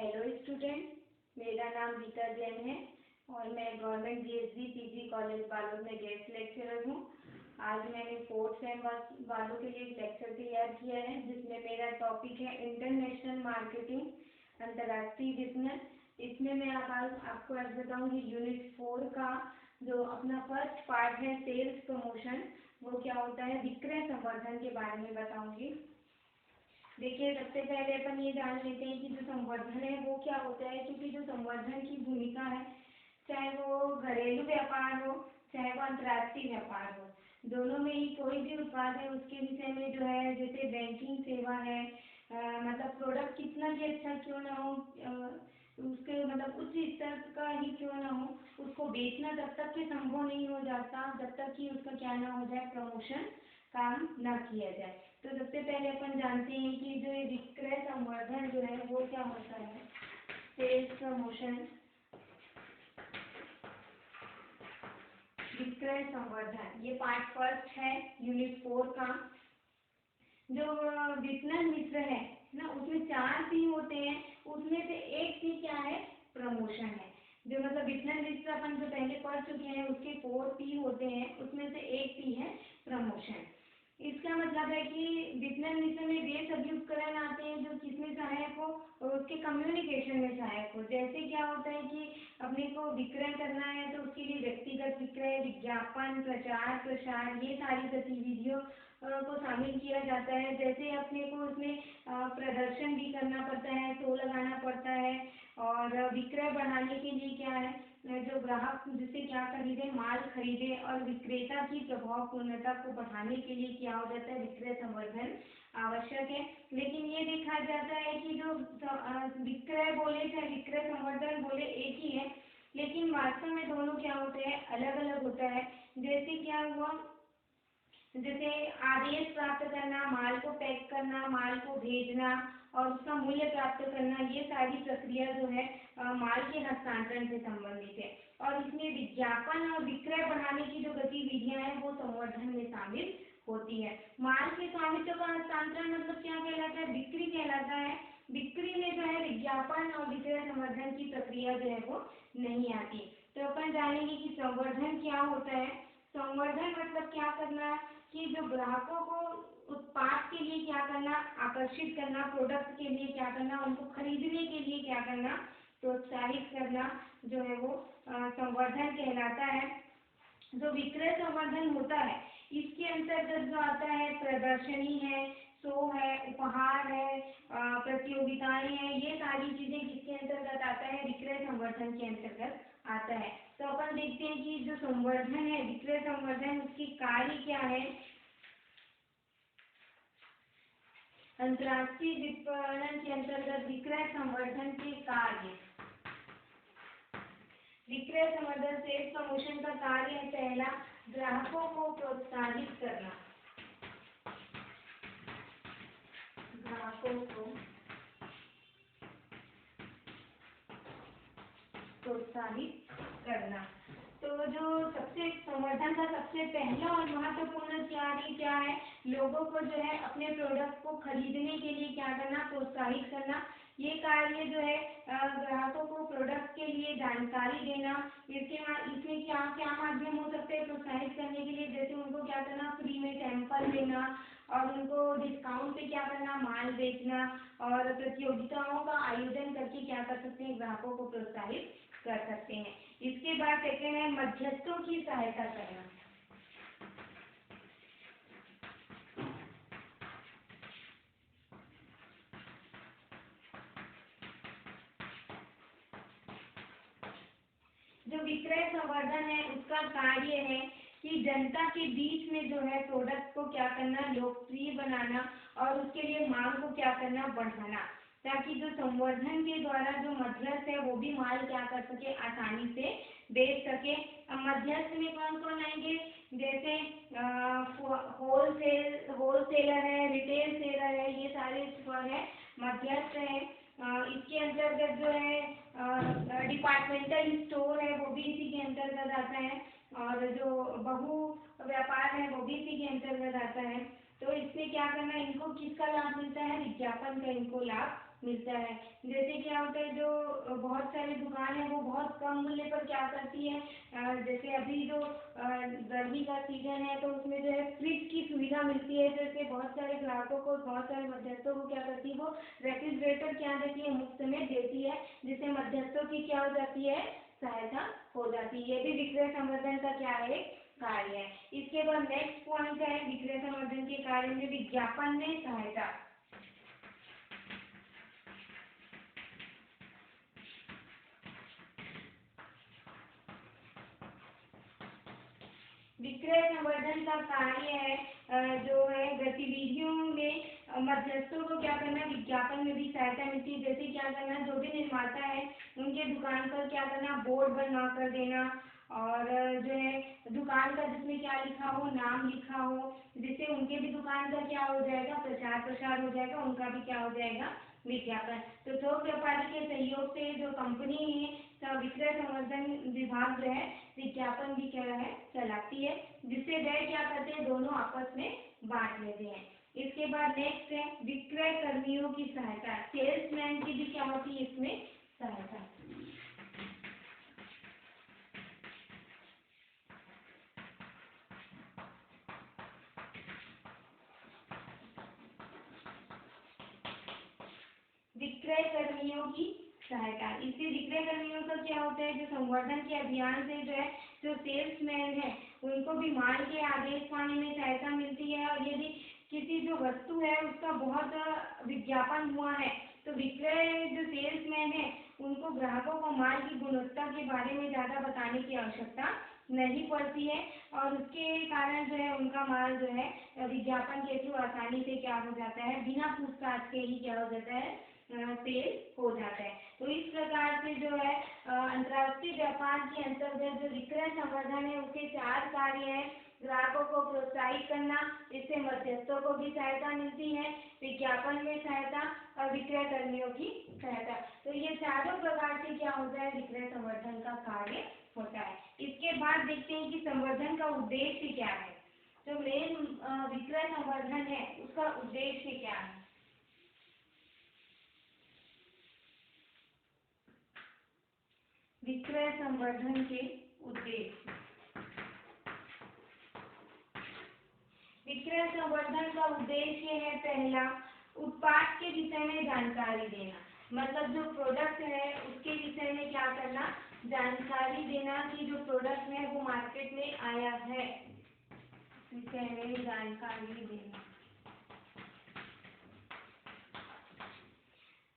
Hello student, मेरा नाम गीता जैन है और मैं government GSB PG college Balod में गेस्ट लेक्चरर हूँ। आज मैंने फोर्थ सेम वालों के लिए एक लेक्चर तैयार किया है जिसमें मेरा टॉपिक है इंटरनेशनल मार्केटिंग, अंतर्राष्ट्रीय विपणन। इसमें मैं आपको आज बताऊंगी यूनिट 4 का जो अपना फर्स्ट पार्ट है सेल्स प्रमोशन, वो क्या होता है, विक्रय संवर्धन के बारे में बताऊंगी। देखिए, सबसे पहले अपन ये जान लेते हैं कि जो संवर्धन है वो क्या होता है, क्योंकि जो संवर्धन की भूमिका है, चाहे वो घरेलू व्यापार हो चाहे वो अंतर्राष्ट्रीय व्यापार हो, दोनों में ही कोई भी उत्पाद है उसके विषय में जो है, जैसे बैंकिंग सेवा है, मतलब प्रोडक्ट कितना भी अच्छा क्यों ना हो, उसके मतलब उच्च स्तर का ही क्यों ना हो, उसको बेचना जब तक कि संभव नहीं हो जाता, जब तक कि उसका क्या ना हो जाए, प्रमोशन काम न किया जाए। तो सबसे पहले अपन जानते हैं कि जो ये विक्रय संवर्धन जो है वो क्या होता है। सेल्स प्रमोशन, विक्रय संवर्धन, ये पार्ट फर्स्ट है यूनिट 4 का। जो विपणन मिश्र है ना, उसमें 4 पी होते हैं, उसमें से एक पी क्या है, प्रमोशन है। जो मतलब विपणन मिश्र अपन जो पहले पढ़ चुके हैं उसके 4 पी होते हैं, उसमें से एक पी है प्रमोशन। इसका मतलब है कि विपणन मिश्र में वे सभी उपकरण आते हैं जो किसमें सहायक हो, और उसके कम्युनिकेशन में सहायक हो। जैसे क्या होता है कि अपने को विक्रय करना है तो उसके लिए व्यक्तिगत विक्रय, विज्ञापन, प्रचार प्रसार, ये सारी गतिविधियों को शामिल किया जाता है। जैसे अपने को उसमें प्रदर्शन भी करना पड़ता है, शो लगाना पड़ता है, और विक्रय बढ़ाने के लिए क्या है, जो ग्राहक जिससे क्या खरीदे, माल खरीदे, और विक्रेता की प्रभावपूर्णता को बढ़ाने के लिए क्या हो जाता है, विक्रय संवर्धन आवश्यक है। लेकिन ये देखा जाता है कि जो विक्रय बोले चाहे विक्रय संवर्धन बोले एक ही है, लेकिन वास्तव में दोनों क्या होते हैं, अलग अलग होता है। जैसे क्या हुआ, जैसे आदेश प्राप्त करना, माल को पैक करना, माल को भेजना और उसका मूल्य प्राप्त करना, ये सारी प्रक्रिया जो है माल के हस्तांतरण से संबंधित है। और इसमें विज्ञापन और विक्रय बढ़ाने की जो गतिविधियां हैं वो संवर्धन में शामिल होती है। माल के स्वामित्व का हस्तांतरण मतलब क्या कहलाता है, बिक्री कहलाता है। बिक्री में जो है विज्ञापन और विक्रय संवर्धन की प्रक्रिया जो है वो नहीं आती। तो अपन जानेंगे कि संवर्धन क्या होता है। संवर्धन मतलब क्या करना, कि जो ग्राहकों को उत्पाद के लिए क्या करना, आकर्षित करना, प्रोडक्ट के लिए क्या करना, उनको खरीदने के लिए क्या करना, प्रोत्साहित करना, जो है वो संवर्धन कहलाता है। जो विक्रय संवर्धन होता है इसके अंतर्गत जो आता है, प्रदर्शनी है, शो है, उपहार है, प्रतियोगिताएं हैं, ये सारी चीजें किसके अंतर्गत आता है, विक्रय संवर्धन के अंतर्गत आता है। तो अपन देखते हैं कि जो संवर्धन है, विक्रय संवर्धन, उसकी कार्य क्या है। अंतर्राष्ट्रीय विपणन के अंतर्गत विक्रय संवर्धन के कार्य, विक्रय संवर्धन सेल्स प्रमोशन का कार्य है, पहला, ग्राहकों को प्रोत्साहित करना, ग्राहकों को प्रोत्साहित करना। तो जो सबसे संवर्धन का सबसे पहला और महत्वपूर्ण कार्य क्या है, लोगों को जो है अपने प्रोडक्ट को खरीदने के लिए क्या करना, प्रोत्साहित करना। ये कार्य जो है ग्राहकों को प्रोडक्ट के लिए जानकारी देना। इसमें क्या क्या माध्यम हो सकते हैं प्रोत्साहित करने के लिए, जैसे उनको क्या करना, फ्री में सैंपल देना, और उनको डिस्काउंट पे क्या करना, माल बेचना, और प्रतियोगिताओं का आयोजन करके क्या कर सकते हैं, ग्राहकों को प्रोत्साहित कर सकते हैं। इसके बाद सेकेंड है मध्यस्थों की सहायता करना। जो विक्रय संवर्धन है उसका कार्य है कि जनता के बीच में जो है प्रोडक्ट को क्या करना, लोकप्रिय बनाना, और उसके लिए मांग को क्या करना, बढ़ाना, ताकि जो संवर्धन के द्वारा जो मध्यस्थ है वो भी माल क्या कर सके, आसानी से बेच सके। अब मध्यस्थ में कौन कौन आएंगे, जैसे होलसेलर है, रिटेल सेलर है, ये सारे जो है मध्यस्थ है। इसके अंतर्गत जो है डिपार्टमेंटल स्टोर है वो भी इसी के अंतर्गत आता है, और जो बहु व्यापार है वो भी इसी के अंतर्गत आता है। तो इससे क्या करना, इनको किसका लाभ मिलता है, विज्ञापन का इनको लाभ मिलता है। जैसे क्या होता है, जो बहुत सारी दुकान है वो बहुत कम मूल्य पर क्या करती है, जैसे अभी जो गर्मी का सीजन है तो उसमें जो है फ्रिज की सुविधा मिलती है, जैसे बहुत सारे ग्राहकों को, बहुत सारे मध्यस्थों को क्या करती है, वो रेफ्रिजरेटर क्या देती है, मुफ्त में देती है, जिससे मध्यस्थों की क्या हो जाती है, सहायता हो जाती है। ये भी विक्रय संवर्धन का क्या है, कार्य है। इसके बाद नेक्स्ट पॉइंट है विक्रय संवर्धन के कार्य में विज्ञापन में सहायता। विक्रय संवर्धन का कार्य है जो है गतिविधियों में मध्यस्थों को क्या करना, विज्ञापन में भी सहायता मिलती है। जैसे क्या करना, जो भी निर्माता है उनके दुकान पर क्या करना, बोर्ड बनवा कर देना, और जो है दुकान का जिसमें क्या लिखा हो, नाम लिखा हो, जिससे उनके भी दुकान का क्या हो जाएगा, प्रचार प्रसार हो जाएगा, उनका भी क्या हो जाएगा, विज्ञापन। तो थोक व्यापारी के सहयोग से जो कंपनी है विक्रय संवर्धन विभाग जो है विज्ञापन भी क्या है, चलाती है, जिससे वह क्या करते हैं, दोनों आपस में बांट लेते हैं। इसके बाद नेक्स्ट है विक्रय कर्मियों की सहायता। सेल्समैन की भी क्या होती है इसमें, सहायता। विक्रय कर्मियों की सहायता, इससे विक्रय कर्मियों का क्या होता है, जो संवर्धन के अभियान से जो है, जो सेल्समैन है उनको भी माल के आदेश पाने में सहायता मिलती है, और यदि किसी जो वस्तु है उसका बहुत विज्ञापन हुआ है तो विक्रय जो सेल्समैन है उनको ग्राहकों को माल की गुणवत्ता के बारे में ज्यादा बताने की आवश्यकता नहीं पड़ती है, और उसके कारण जो है उनका माल जो है विज्ञापन के थ्रू आसानी से क्या हो जाता है, बिना पूछताछ के ही क्या हो जाता है, सेल हो जाता है। तो इस प्रकार से जो है अंतर्राष्ट्रीय व्यापार के अंतर्गत जो विक्रय संवर्धन है उसके 4 कार्य हैं। ग्राहकों को प्रोत्साहित करना, इससे मध्यस्थों को भी सहायता मिलती है, विज्ञापन में सहायता और विक्रय कर्मियों की सहायता। तो ये चारों प्रकार से क्या होता है, विक्रय संवर्धन का कार्य होता है। इसके बाद देखते हैं कि संवर्धन का उद्देश्य क्या है। जो मेन विक्रय संवर्धन है उसका उद्देश्य क्या है। विक्रय संवर्धन के उद्देश्य, विक्रय संवर्धन का उद्देश्य है पहला, उत्पाद के विषय में जानकारी देना, मतलब जो प्रोडक्ट है उसके विषय में क्या करना, जानकारी देना कि जो प्रोडक्ट है वो मार्केट में आया है, विषय में जानकारी देना।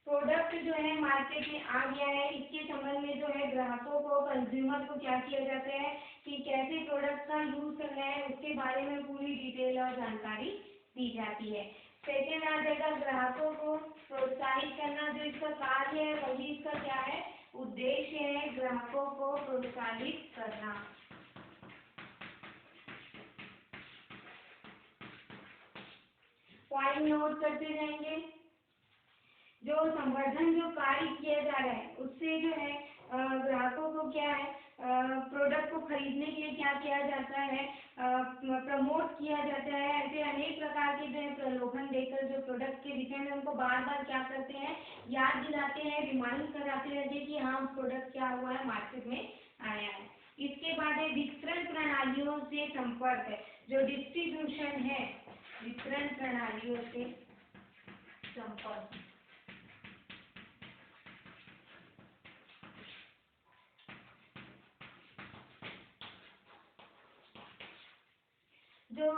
प्रोडक्ट जो है मार्केट में आ गया है, इसके संबंध में जो है ग्राहकों को, कंज्यूमर को क्या किया जाता है कि कैसे प्रोडक्ट का यूज करना है उसके बारे में पूरी डिटेल और जानकारी दी जाती है। सेकेंड आ जाएगा ग्राहकों को प्रोत्साहित करना, जो इसका कार्य है वही इसका क्या है, उद्देश्य है, ग्राहकों को प्रोत्साहित करना। पॉइंट नोट करते जाएंगे। जो संवर्धन जो कार्य किया जा रहा है उससे जो है ग्राहकों को क्या है, प्रोडक्ट को खरीदने के लिए क्या किया जाता है, प्रमोट किया जाता है। ऐसे अनेक प्रकार के जो है प्रलोभन देकर जो प्रोडक्ट के विषय में उनको बार बार क्या करते हैं, याद दिलाते हैं, रिमाइंड कराते रहते हैं कि हाँ प्रोडक्ट क्या हुआ है, मार्केट में आया है। इसके बाद है वितरण प्रणालियों से संपर्क, जो डिस्ट्रीब्यूशन है, वितरण प्रणालियों से संपर्क। जो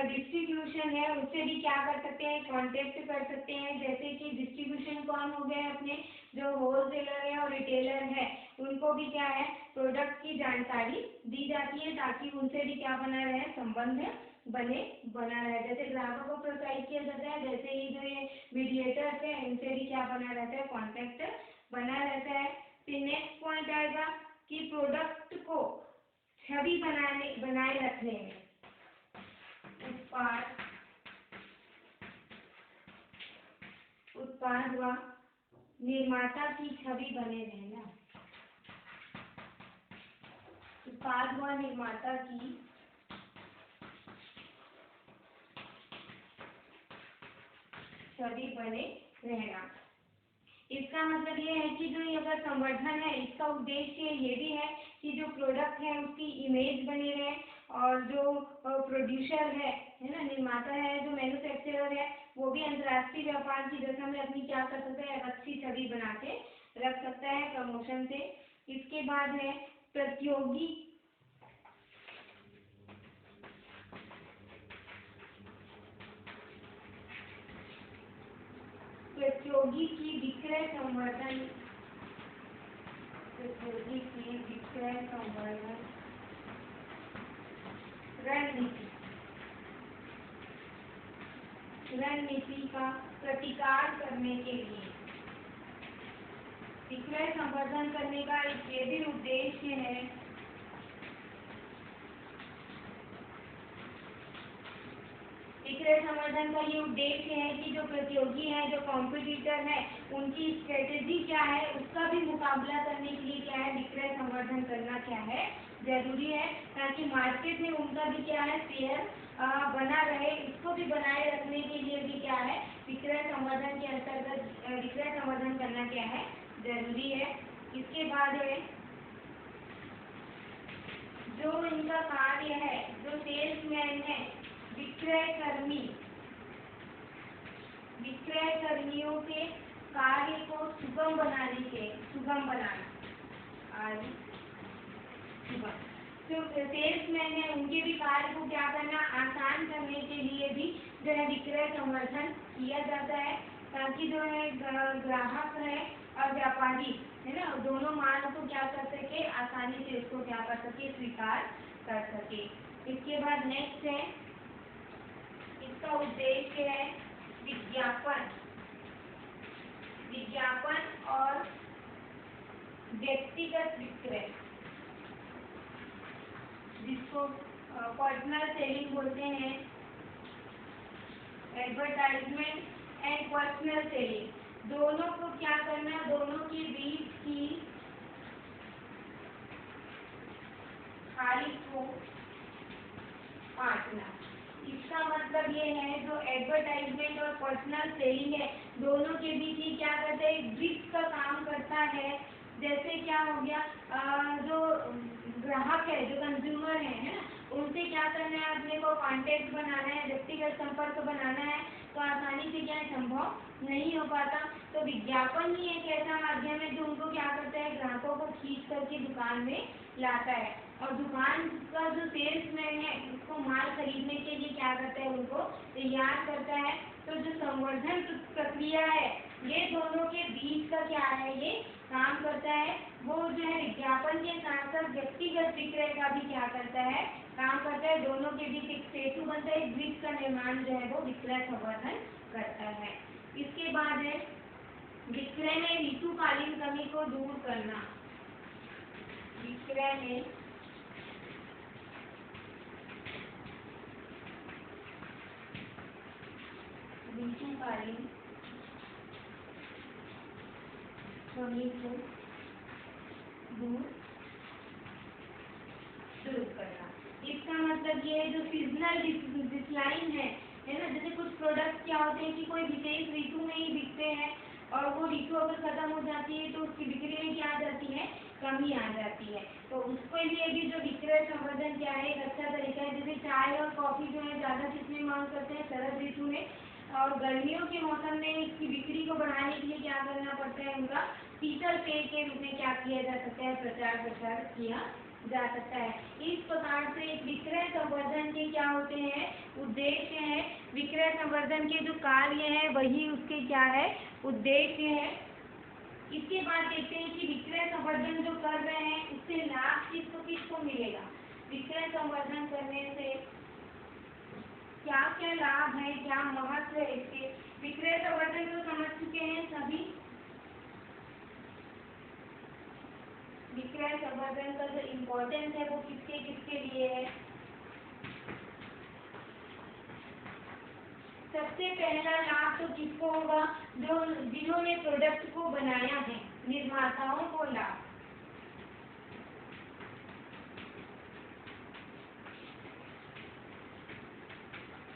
डिस्ट्रीब्यूशन है उससे भी क्या कर सकते हैं, कांटेक्ट कर सकते हैं। जैसे कि डिस्ट्रीब्यूशन कौन हो गए, अपने जो होलसेलर है और रिटेलर है उनको भी क्या है, प्रोडक्ट की जानकारी दी जाती है ताकि उनसे भी क्या बना रहे, संबंध बना रहे। जैसे ग्राहकों को प्रोत्साहित किया जाता है, वैसे ही जो ये मीडिएटर्स है इनसे भी क्या बना रहता है, कॉन्टेक्ट बना रहता है। फिर नेक्स्ट पॉइंट आएगा कि प्रोडक्ट को छवि बनाए रखने में, उत्पाद व निर्माता की छवि बने रहना, उत्पाद व निर्माता की छवि बने रहना। इसका मतलब ये है कि जो ये अगर संवर्धन है इसका उद्देश्य ये भी है कि जो प्रोडक्ट है उसकी इमेज बनी रहे और जो प्रोड्यूसर है ना, निर्माता है, जो मैन्युफैक्चरर है, वो भी अंतर्राष्ट्रीय व्यापार की दशा में अपनी क्या कर सकता है, अच्छी छवि बना के रख सकता है प्रमोशन से। इसके बाद है प्रतियोगी की विक्रय संवर्धन, प्रतियोगी की विक्रय संवर्धन रणनीति का प्रतिकार करने के लिए विक्रय संवर्धन करने का एक ये भी उद्देश्य है। विक्रय संवर्धन का ये उद्देश्य है कि जो प्रतियोगी है, जो कॉम्पिटिटर है, उनकी स्ट्रेटेजी क्या है, उसका भी मुकाबला करने के लिए क्या है, विक्रय संवर्धन करना क्या है, जरूरी है, ताकि मार्केट में उनका भी क्या है, शेयर बना रहे। इसको भी बनाए रखने के लिए भी क्या है, विक्रय संवर्धन के अंतर्गत विक्रय संवर्धन करना क्या है, जरूरी है। इसके बाद है जो इनका कार्य है, जो सेल्समैन है, विक्रय कर्मियों के कार्य को सुगम बनाना जो सेल्समैन है उनके भी कार्य को क्या करना, आसान करने के लिए भी जो है विक्रय संवर्धन किया जाता है, ताकि जो है ग्राहक है और व्यापारी है ना, दोनों माल को क्या कर सके, आसानी से उसको क्या कर सके, स्वीकार कर सके। इसके बाद नेक्स्ट है, इसका उद्देश्य है विज्ञापन और व्यक्तिगत विक्रय, जिसको पर्सनल सेलिंग बोलते हैं, एडवर्टाइजमेंट एंड पर्सनल सेलिंग, दोनों को क्या करना, दोनों के बीच की खाई को काटना। इसका मतलब ये है जो एडवर्टाइजमेंट और पर्सनल सेलिंग है, दोनों के बीच ही क्या करते हैं, ब्रिज का काम करता है। जैसे क्या हो गया, जो ग्राहक है, जो कंज्यूमर है ना, उनसे क्या करना है, अपने को कांटेक्ट बनाना है, व्यक्तिगत संपर्क बनाना है, तो आसानी से क्या संभव नहीं हो पाता। तो विज्ञापन ही एक ऐसा माध्यम है जो उनको क्या करता है, ग्राहकों को खींच करके दुकान में लाता है, और दुकान का जो सेल्समैन है उसको माल खरीदने के लिए क्या करता है, उनको तैयार करता है। तो जो संवर्धन प्रक्रिया है ये दोनों के बीच का क्या है, ये काम करता है। वो जो है विज्ञापन के साथ साथ व्यक्तिगत विक्रय का भी क्या करता है, काम करता है, दोनों के बीच एक सेतु बनता है, एक ब्रिज का निर्माण जो है वो विक्रय संवर्धन करता है। इसके बाद है विक्रय में ऋतुकालीन कमी को दूर करना, विक्रय में ऋतुकालीन कमी को दूर करना। इसका मतलब ये है जो सीजनल डिक्लाइन है ना, जैसे कुछ प्रोडक्ट क्या होते हैं कि कोई विशेष ऋतु में ही बिकते हैं और वो ऋतु अगर खत्म हो जाती है तो उसकी बिक्री में क्या आ जाती है, कमी आ जाती है। तो उसके लिए भी जो विक्रय संवर्धन क्या है, एक अच्छा तरीका है। जैसे चाय और कॉफी जो है ज्यादा किसमें मांग करते हैं, शरद ऋतु में, और गर्मियों के मौसम में इसकी बिक्री को बढ़ाने के लिए क्या करना पड़ता है, उनका शीतल पेय के रूप में क्या किया जा सकता है, प्रचार किया जा सकता है। इस प्रकार से एक विक्रय संवर्धन के क्या होते हैं, उद्देश्य है। विक्रय संवर्धन के जो कार्य है वही उसके क्या है, उद्देश्य है। इसके बाद देखते हैं कि विक्रय संवर्धन जो कर रहे हैं उससे लाभ किसको मिलेगा। विक्रय संवर्धन करने से क्या क्या लाभ है, क्या महत्व है इसके। विक्रय संवर्धन तो समझ चुके हैं सभी। विक्रय संवर्धन का जो इम्पोर्टेंस है वो किसके लिए है। सबसे पहला लाभ तो किसको होगा, जो जिन्होंने प्रोडक्ट को बनाया है, निर्माताओं को लाभ।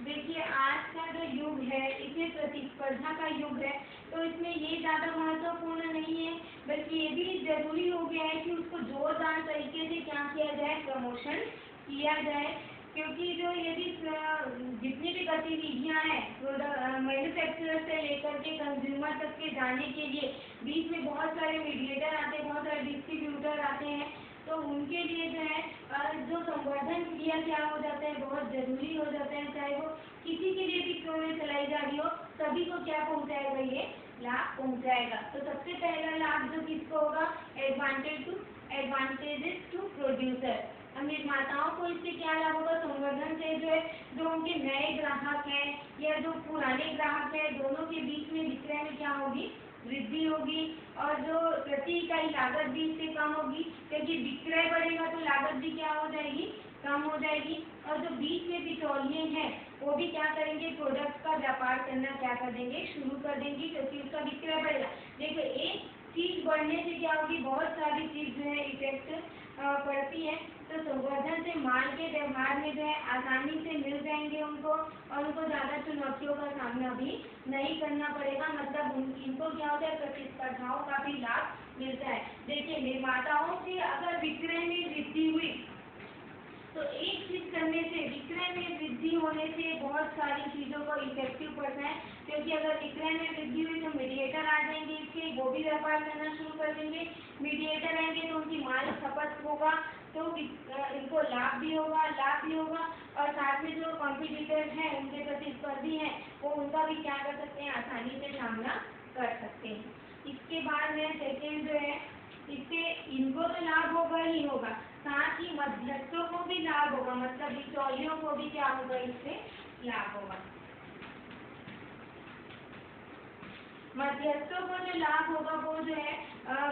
देखिए आज का जो युग है इसमें प्रतिस्पर्धा का युग है, तो इसमें ये ज़्यादा महत्वपूर्ण नहीं है, बल्कि ये भी जरूरी हो गया है कि उसको जोरदार तरीके से क्या किया जाए, प्रमोशन किया जाए। क्योंकि जो यदि जितनी भी गतिविधियां हैं मैन्युफैक्चरर से लेकर के कंज्यूमर तक के जाने के लिए बीच में बहुत सारे मीडिएटर आते हैं, बहुत सारे डिस्ट्रीब्यूटर आते हैं, तो उनके लिए जो है जो संवर्धन क्रिया क्या हो जाता है, बहुत जरूरी हो जाता है। चाहे वो किसी के लिए भी क्यों नहीं चलाई जा रही हो, सभी को क्या पहुंचाएगा, ये लाभ पहुंचाएगा। तो सबसे पहला लाभ जो किसको होगा, एडवांटेजेस टू प्रोड्यूसर। निर्माताओं को इससे क्या लाभ होगा, संवर्धन से जो है जो उनके नए ग्राहक हैं या जो पुराने ग्राहक हैं, दोनों के बीच में विक्रय में क्या होगी, वृद्धि होगी। और जो प्रति इकाई लागत भी इससे कम होगी, क्योंकि विक्रय बढ़ेगा तो लागत भी क्या हो जाएगी, कम हो जाएगी। और जो बीच में बिचौलिए हैं वो भी क्या करेंगे, प्रोडक्ट का व्यापार करना क्या कर देंगे, शुरू कर देंगे, क्योंकि उसका विक्रय बढ़ेगा। देखो एक चीज बढ़ने से क्या होगी, बहुत सारी चीज जो है इफेक्ट पड़ती है। तो संवर्धन से माल के व्यवहार में जो है आसानी से मिल जाएंगे उनको, और उनको ज़्यादा चुनौतियों का सामना भी नहीं करना पड़ेगा। मतलब इनको क्या होता है, प्रतिस्पर्धाओं का भी लाभ मिलता है। देखिए निर्माताओं से अगर विक्रय में वृद्धि हुई तो एक चीज करने से, विक्रय में वृद्धि होने से बहुत सारी चीजों को इफेक्टिव पड़ता है। क्योंकि अगर विक्रय में वृद्धि हुई तो मीडिएटर आ जाएंगे, इसके वो भी व्यापार करना शुरू कर देंगे। मीडिएटर आएंगे तो उनकी माल खपत होगा, तो इनको लाभ भी होगा। और साथ में जो कॉम्पिटिटर हैं, उनके प्रतिस्पर्धी हैं, वो उनका भी क्या कर सकते हैं, आसानी से सामना कर सकते हैं। इसके बाद में सेकेंड जो है, इससे इनको तो लाभ होगा ही होगा, साथ ही मध्यस्थों को भी लाभ होगा, मतलब बिचौलियों को भी क्या होगा, इससे लाभ होगा। मध्यस्थों को जो लाभ होगा वो जो है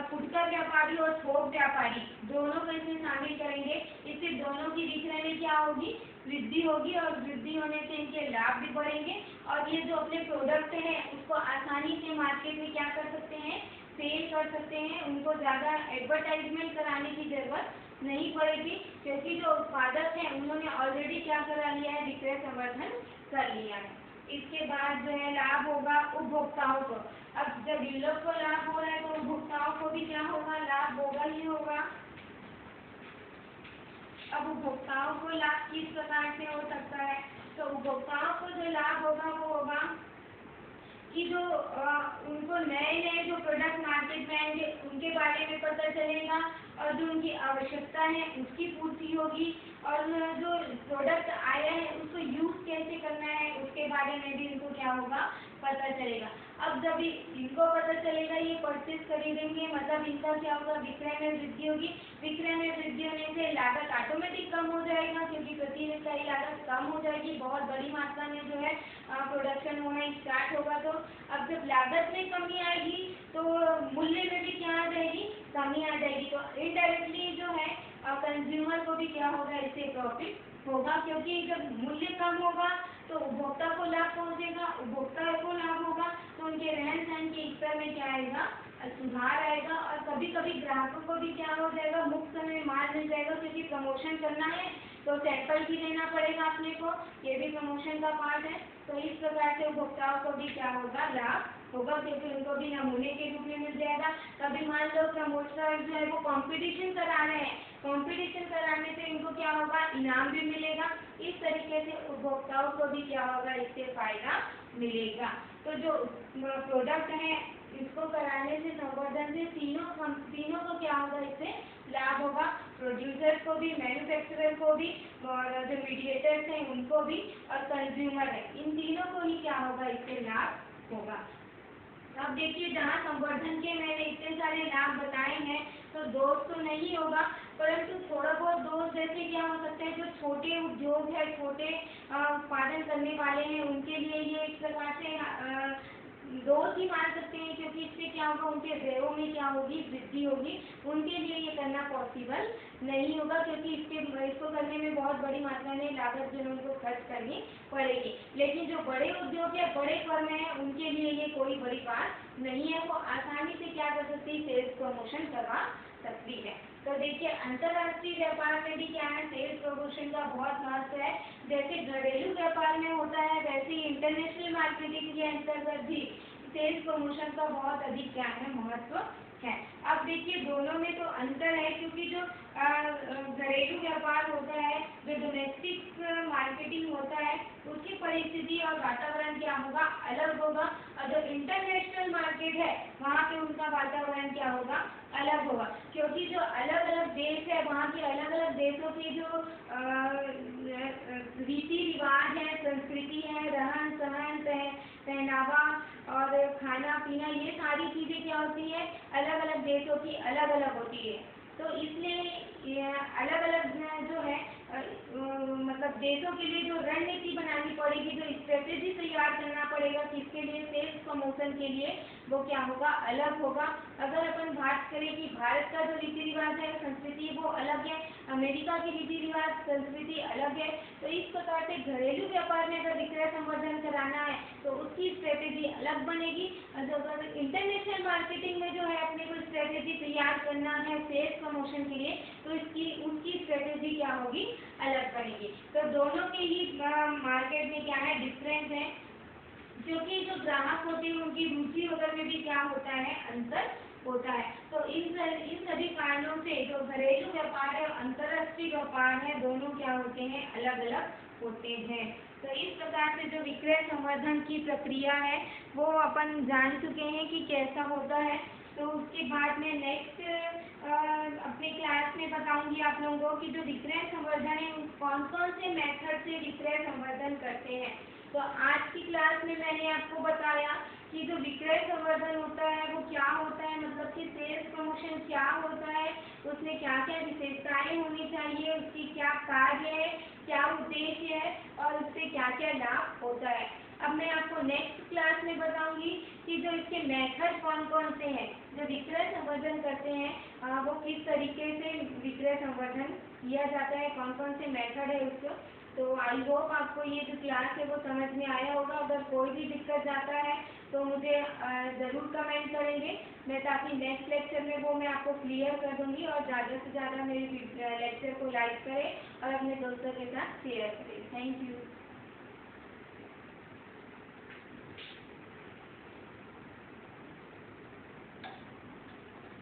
फुटकर व्यापारी और थोक व्यापारी दोनों को इसमें शामिल करेंगे। इससे दोनों की विक्रय में क्या होगी, वृद्धि होगी, और वृद्धि होने से इनके लाभ भी बढ़ेंगे। और ये जो अपने प्रोडक्ट हैं उसको आसानी से मार्केट में क्या कर सकते हैं, सेल कर सकते हैं। उनको ज़्यादा एडवर्टाइजमेंट कराने की जरूरत नहीं पड़ेगी, क्योंकि जो उत्पादक हैं उन्होंने ऑलरेडी क्या करा लिया है, विक्रय संवर्धन कर लिया है। इसके बाद जो है लाभ होगा उपभोक्ताओं को। अब जब इन लोग को लाभ हो रहा है तो उपभोक्ताओं को भी क्या होगा, लाभ होगा ही होगा। अब उपभोक्ताओं को लाभ किस प्रकार से हो सकता है, तो उपभोक्ताओं को जो लाभ होगा वो होगा कि जो उनको नए नए जो प्रोडक्ट मार्केट में आएंगे उनके बारे में पता चलेगा, और जो उनकी आवश्यकता है उसकी पूर्ति होगी, और जो प्रोडक्ट आया है उसको यूज कैसे करना है उसके बारे में भी इनको क्या होगा, पता चलेगा। अब जब इनको पता चलेगा, ये परचेज खरीदेंगे, मतलब इनका क्या होगा, विक्रय में वृद्धि होगी। विक्रय में वृद्धि होने से लागत ऑटोमेटिक कम हो जाएगा, क्योंकि प्रति इकाई लागत कम हो जाएगी, बहुत बड़ी मात्रा में जो है प्रोडक्शन होना स्टार्ट होगा। तो अब जब लागत में कमी आएगी तो मूल्य में भी क्या आ जाएगी, कमी आ जाएगी। तो इनडायरेक्टली जो है कंज्यूमर को भी क्या होगा, इससे प्रॉफिट होगा, क्योंकि जब मूल्य कम होगा तो उपभोक्ता को लाभ पहुंचेगा, उपभोक्ता को लाभ होगा तो उनके रहन सहन के स्तर में क्या आएगा, सुधार आएगा। और कभी कभी ग्राहकों को भी क्या हो जाएगा, मुफ्त में माल मिल जाएगा, क्योंकि प्रमोशन करना है तो सैंपल भी देना पड़ेगा अपने को, ये भी प्रमोशन का पार्ट है। तो इस प्रकार से उपभोक्ताओं को भी क्या होगा, लाभ होगा, क्योंकि उनको भी नमूने के रूप में मिल जाएगा। कभी मान लो प्रमोटर जो है वो कंपटीशन करा रहे हैं, कंपटीशन कराने से इनको क्या होगा, इनाम भी मिलेगा। इस तरीके से उपभोक्ताओं को भी क्या होगा, इससे फायदा मिलेगा। तो जो प्रोडक्ट है इसको कराने से, संवर्धन से तीनों को क्या होगा, इससे लाभ होगा। प्रोड्यूसर को भी, मैन्युफैक्चरर को भी, और जो मीडिएटर्स हैं उनको भी, और कंज्यूमर है, इन तीनों को ही क्या होगा, इससे लाभ होगा। अब देखिए जहाँ संवर्धन के मैंने इतने सारे लाभ बताए हैं, तो दोष तो नहीं होगा, परंतु थोड़ा बहुत दोष जैसे क्या हो सकता है, जो छोटे उद्योग है, छोटे उत्पादन करने वाले हैं, उनके लिए ये एक प्रकार से दोष ही मान सकते हैं, क्योंकि इससे क्या होगा, उनके व्ययों में क्या होगी, वृद्धि होगी। उनके लिए ये करना पॉसिबल नहीं होगा, क्योंकि इसको करने में बहुत बड़ी मात्रा में लागत जो है उनको खर्च करनी पड़ेगी। लेकिन जो बड़े उद्योग या बड़े फर्म है उनके लिए ये कोई बड़ी बात नहीं है, वो आसानी से क्या कर सकती है, सेल्स प्रमोशन करवा सकती है। तो देखिए अंतर्राष्ट्रीय व्यापार में भी क्या है, सेल्स प्रमोशन का बहुत महत्व है। जैसे घरेलू व्यापार में होता है इंटरनेशनल मार्केटिंग के अंतर्गत भी सेल्स प्रमोशन का बहुत अधिक क्या है, महत्व है। अब देखिए दोनों में तो अंतर है, क्योंकि जो घरेलू व्यापार होता है, जो डोमेस्टिक मार्केटिंग होता है, उसकी परिस्थिति और वातावरण क्या होगा, अलग होगा। और जो इंटरनेशनल मार्केट है, वहाँ पे उनका वातावरण क्या होगा, अलग होगा। क्योंकि जो अलग अलग देश है, वहाँ के अलग अलग देशों के जो रीति रिवाज है, संस्कृति है, रहन सहन, पहनावा और खाना पीना, ये सारी चीजें क्या होती है, अलग अलग देशों की अलग अलग होती है। तो इसलिए अलग अलग जो है मतलब देशों के लिए जो रणनीति बनानी पड़ेगी, जो स्ट्रेटेजी तैयार करना पड़ेगा, किसके लिए, सेल्स प्रमोशन के लिए, वो क्या होगा, अलग होगा। अगर अपन बात करें कि भारत का जो रीति रिवाज है, संस्कृति, वो अलग है, अमेरिका की रीति रिवाज संस्कृति अलग है। तो इस प्रकार से घरेलू व्यापार में अगर विक्रय संवर्धन कराना है तो उसकी स्ट्रेटेजी अलग बनेगी। और जो अगर इंटरनेशनल मार्केटिंग में जो है अपने को स्ट्रेटेजी तैयार करना है सेल्स प्रमोशन के लिए, तो उसकी स्ट्रेटेजी क्या होगी, अलग बनेगी। तो दोनों के ही मार्केट में क्या है, डिफरेंस है। क्योंकि जो ग्राहक होते हैं उनकी रुचि वगैरह में भी क्या होता है, अंतर होता है। तो इन सभी कारणों से जो घरेलू व्यापार है, अंतर्राष्ट्रीय व्यापार है, दोनों क्या होते हैं, अलग अलग होते हैं। तो इस प्रकार से जो विक्रय संवर्धन की प्रक्रिया है वो अपन जान चुके हैं कि कैसा होता है। तो उसके बाद में नेक्स्ट अपने क्लास में बताऊंगी आप लोगों को कि जो विक्रय संवर्धन है कौन कौन से मेथड से विक्रय संवर्धन करते हैं। तो आज की क्लास में मैंने आपको बताया कि जो विक्रय संवर्धन होता है वो क्या होता है, मतलब कि सेल्स प्रमोशन क्या होता है, उसमें क्या क्या विशेषताएं होनी चाहिए, उसकी क्या कार्य है, क्या उद्देश्य है और उससे क्या क्या लाभ होता है। अब मैं आपको नेक्स्ट क्लास में बताऊंगी कि जो इसके मेथड कौन कौन से हैं, जो विक्रय संवर्धन करते हैं वो किस तरीके से विक्रय संवर्धन किया जाता है, कौन कौन से मेथड है उसको। तो आई होप आपको ये जो क्लास है वो समझ में आया होगा। अगर कोई भी दिक्कत जाता है तो मुझे ज़रूर कमेंट करेंगे, मैं ताकि नेक्स्ट लेक्चर में वो मैं आपको क्लियर कर दूंगी। और ज़्यादा से ज़्यादा मेरे लेक्चर को लाइक करें और अपने दोस्तों के साथ शेयर करें। Thank you.